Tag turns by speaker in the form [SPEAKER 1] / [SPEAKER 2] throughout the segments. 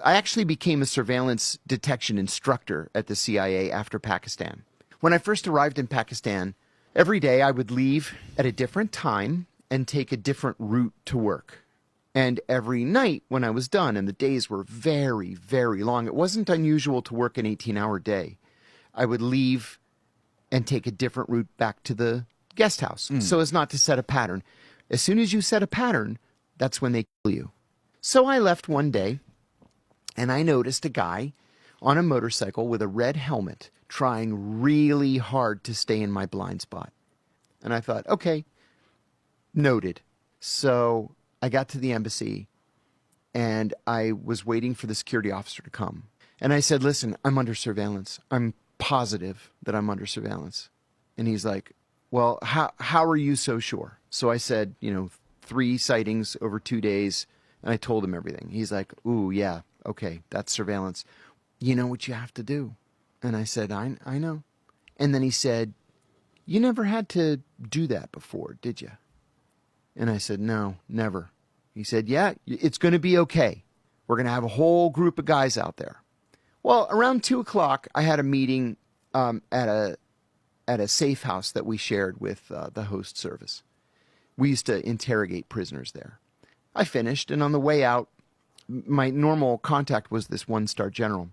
[SPEAKER 1] I actually became a surveillance detection instructor at the CIA after Pakistan. When I first arrived in Pakistan, every day I would leave at a different time and take a different route to work. And every night when I was done, and the days were very, very long, it wasn't unusual to work an 18-hour day. I would leave and take a different route back to the guest house so as not to set a pattern. As soon as you set a pattern, that's when they kill you. So I left one day, and I noticed a guy on a motorcycle with a red helmet trying really hard to stay in my blind spot. And I thought, okay, noted. So I got to the embassy, and I was waiting for the security officer to come. And I said, listen, I'm under surveillance. I'm positive that I'm under surveillance. And he's like, well, how are you so sure? So I said, 3 sightings over 2 days, and I told him everything. He's like, ooh, yeah, okay, that's surveillance. You know what you have to do? And I said, I know. And then he said, you never had to do that before, did you? And I said, no, never. He said, yeah, it's going to be okay. We're going to have a whole group of guys out there. Well, around 2 o'clock, I had a meeting at a safe house that we shared with the host service. We used to interrogate prisoners there. I finished, and on the way out, my normal contact was this 1-star general,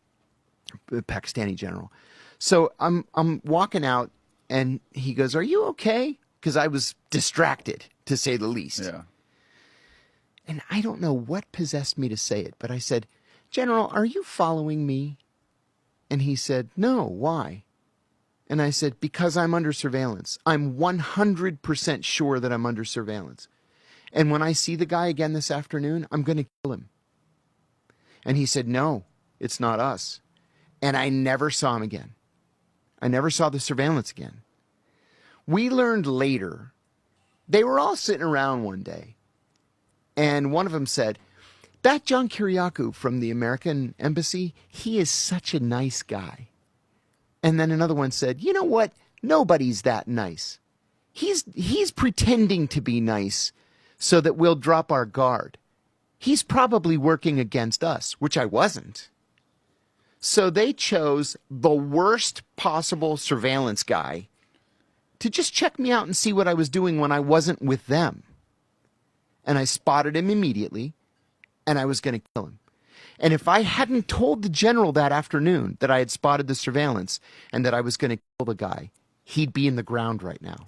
[SPEAKER 1] the Pakistani general. So I'm walking out, and he goes, are you okay? Because I was distracted, to say the least.
[SPEAKER 2] Yeah.
[SPEAKER 1] And I don't know what possessed me to say it, but I said, General, are you following me? And he said, no, why? And I said, because I'm under surveillance. I'm 100% sure that I'm under surveillance. And when I see the guy again this afternoon, I'm going to kill him. And he said, no, it's not us. And I never saw him again. I never saw the surveillance again. We learned later, they were all sitting around one day, and one of them said, that John Kiriakou from the American embassy, he is such a nice guy. And then another one said, you know what? Nobody's that nice. He's pretending to be nice so that we'll drop our guard. He's probably working against us, which I wasn't. So they chose the worst possible surveillance guy to just check me out and see what I was doing when I wasn't with them. And I spotted him immediately, and I was going to kill him. And if I hadn't told the general that afternoon that I had spotted the surveillance and that I was going to kill the guy, he'd be in the ground right now.